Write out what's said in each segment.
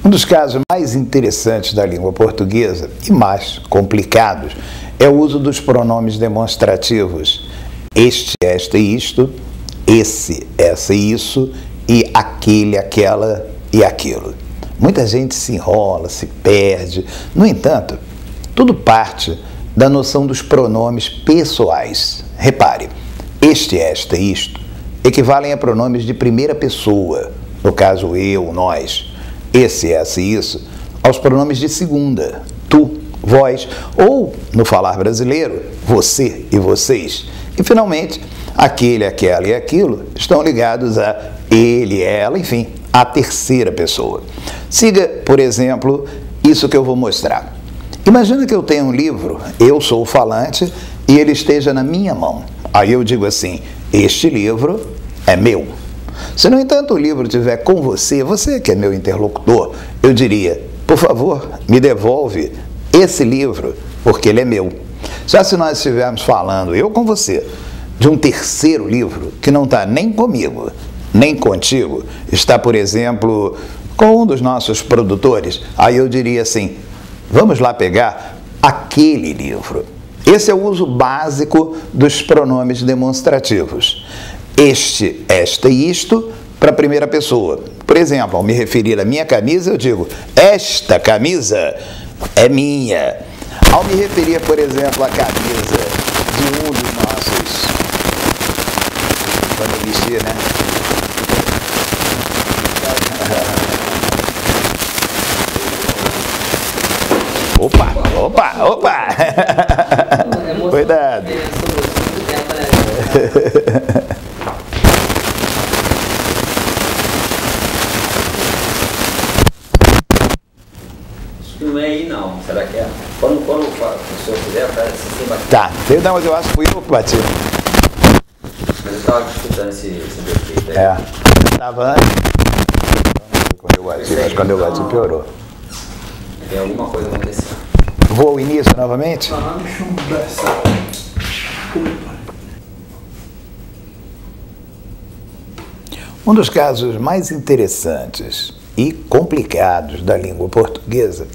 Um dos casos mais interessantes da língua portuguesa e mais complicados é o uso dos pronomes demonstrativos este, esta e isto, esse, essa e isso e aquele, aquela e aquilo. Muita gente se enrola, se perde. No entanto, tudo parte da noção dos pronomes pessoais. Repare, este, esta e isto equivalem a pronomes de primeira pessoa, no caso eu, nós. Esse, essa e isso, aos pronomes de segunda, tu, vós, ou, no falar brasileiro, você e vocês. E, finalmente, aquele, aquela e aquilo estão ligados a ele, ela, enfim, a terceira pessoa. Siga, por exemplo, isso que eu vou mostrar. Imagina que eu tenho um livro, eu sou o falante, e ele esteja na minha mão. Aí eu digo assim, este livro é meu. Se, no entanto, o livro estiver com você, você que é meu interlocutor, eu diria, por favor, me devolve esse livro, porque ele é meu. Já se nós estivermos falando, eu com você, de um terceiro livro, que não está nem comigo, nem contigo, está, por exemplo, com um dos nossos produtores, aí eu diria assim, vamos lá pegar aquele livro. Esse é o uso básico dos pronomes demonstrativos. Este, esta e isto para a primeira pessoa. Por exemplo, ao me referir à minha camisa, eu digo, esta camisa é minha. Ao me referir, por exemplo, à camisa de um dos nossos, quando eu vestir, né? Opa, opa, opa! Cuidado! Não é aí não, será que é? Quando o senhor fizer, parece que bate. Tá, mas eu acho que fui eu que bati. Mas eu estava escutando esse defeito aí. É, estava antes. Quando eu bati, mas quando eu bati piorou. Tem alguma coisa acontecendo. Vou ao início novamente? Deixa eu mudar essa. Um dos casos mais interessantes e complicados da língua portuguesa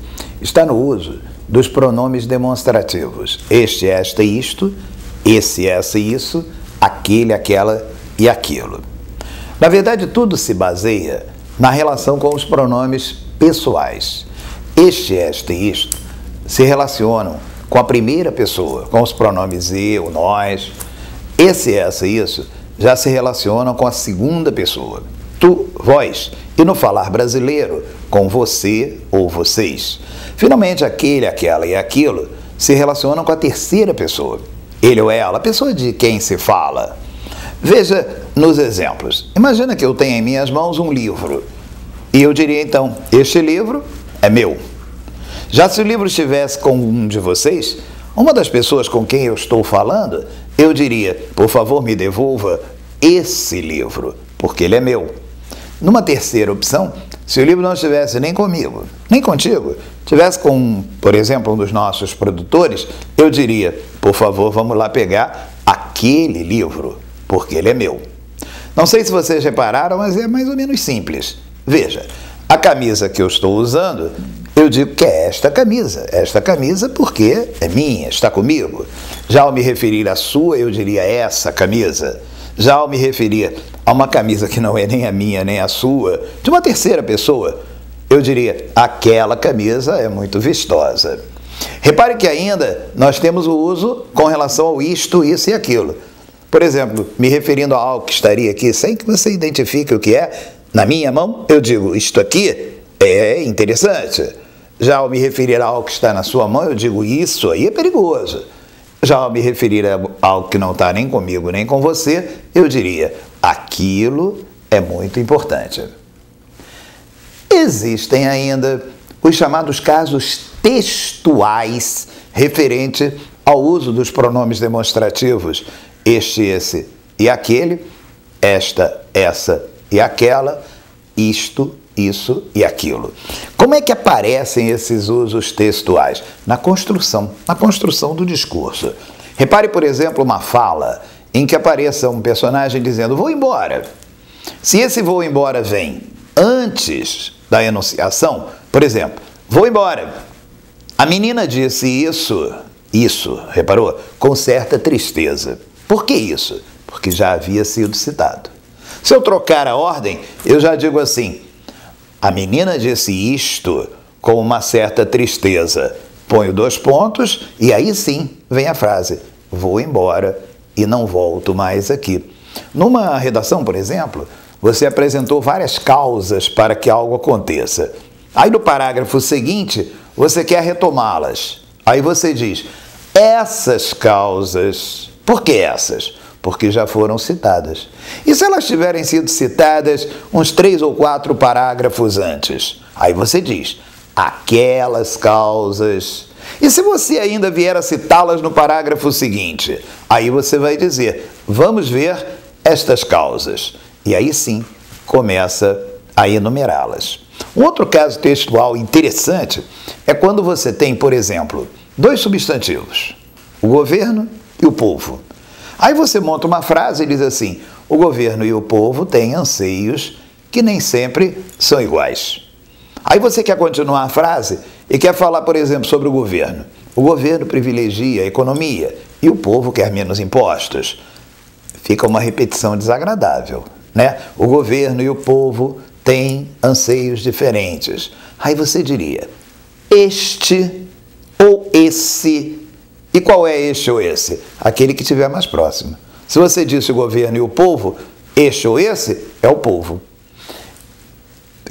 está no uso dos pronomes demonstrativos este, esta e isto, esse, essa e isso, aquele, aquela e aquilo. Na verdade, tudo se baseia na relação com os pronomes pessoais. Este, esta e isto se relacionam com a primeira pessoa, com os pronomes eu, nós. Esse, essa e isso já se relacionam com a segunda pessoa, tu, vós, e no falar brasileiro, com você ou vocês. Finalmente, aquele, aquela e aquilo se relacionam com a terceira pessoa, ele ou ela, a pessoa de quem se fala. Veja nos exemplos. Imagina que eu tenho em minhas mãos um livro, e eu diria então, este livro é meu. Já se o livro estivesse com um de vocês, uma das pessoas com quem eu estou falando, eu diria, por favor, me devolva esse livro, porque ele é meu. Numa terceira opção, se o livro não estivesse nem comigo, nem contigo, estivesse com, por exemplo, um dos nossos produtores, eu diria, por favor, vamos lá pegar aquele livro, porque ele é meu. Não sei se vocês repararam, mas é mais ou menos simples. Veja, a camisa que eu estou usando, eu digo que é esta camisa porque é minha, está comigo. Já ao me referir à sua, eu diria essa camisa. Já ao me referir a uma camisa que não é nem a minha nem a sua, de uma terceira pessoa, eu diria aquela camisa é muito vistosa. Repare que ainda nós temos o uso com relação ao isto, isso e aquilo. Por exemplo, me referindo a algo que estaria aqui, sem que você identifique o que é, na minha mão, eu digo isto aqui é interessante. Já ao me referir a algo que está na sua mão, eu digo isso aí é perigoso. Já ao me referir a algo que não está nem comigo nem com você, eu diria aquilo é muito importante. Existem ainda os chamados casos textuais referente ao uso dos pronomes demonstrativos este, esse e aquele, esta, essa e aquela, isto, isso e aquilo. Como é que aparecem esses usos textuais? Na construção do discurso. Repare, por exemplo, uma fala em que apareça um personagem dizendo, vou embora. Se esse vou embora vem antes da enunciação, Por exemplo, vou embora. A menina disse isso, reparou? Com certa tristeza. Por que isso? Porque já havia sido citado. Se eu trocar a ordem, eu já digo assim: a menina disse isto com uma certa tristeza. Ponho 2 pontos e aí sim vem a frase: vou embora e não volto mais aqui. Numa redação, por exemplo, você apresentou várias causas para que algo aconteça. Aí no parágrafo seguinte, você quer retomá-las. Aí você diz: essas causas. Por que essas? Porque já foram citadas. E se elas tiverem sido citadas uns 3 ou 4 parágrafos antes? Aí você diz: aquelas causas. E se você ainda vier a citá-las no parágrafo seguinte? Aí você vai dizer: vamos ver estas causas. E aí sim, começa a enumerá-las. Um outro caso textual interessante é quando você tem, por exemplo, 2 substantivos, o governo e o povo. Aí você monta uma frase e diz assim: o governo e o povo têm anseios que nem sempre são iguais. Aí você quer continuar a frase e quer falar, por exemplo, sobre o governo. O governo privilegia a economia e o povo quer menos impostos. Fica uma repetição desagradável, né? O governo e o povo têm anseios diferentes. Aí você diria: este ou esse. E qual é este ou esse? Aquele que estiver mais próximo. Se você disse o governo e o povo, este ou esse é o povo.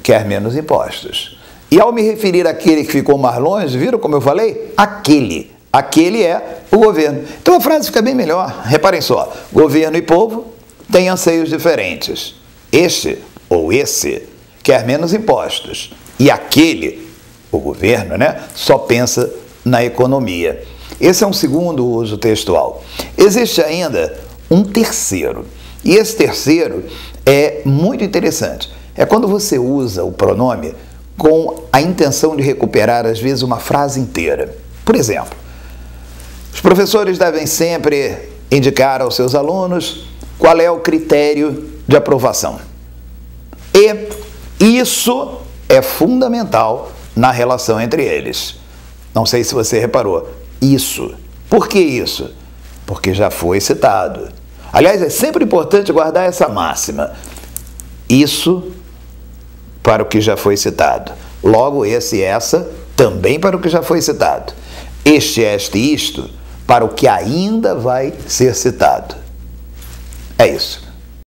Quer menos impostos. E ao me referir àquele que ficou mais longe, viram como eu falei? Aquele. Aquele é o governo. Então a frase fica bem melhor. Reparem só. Governo e povo têm anseios diferentes. Este ou esse quer menos impostos. E aquele, o governo, né, só pensa na economia. Esse é um segundo uso textual. Existe ainda um terceiro. E esse terceiro é muito interessante. É quando você usa o pronome com a intenção de recuperar, às vezes, uma frase inteira. Por exemplo, os professores devem sempre indicar aos seus alunos qual é o critério de aprovação. E isso é fundamental na relação entre eles. Não sei se você reparou. Isso. Por que isso? Porque já foi citado. Aliás, é sempre importante guardar essa máxima. Isso para o que já foi citado. Logo, esse e essa também para o que já foi citado. Este, este e isto para o que ainda vai ser citado. É isso.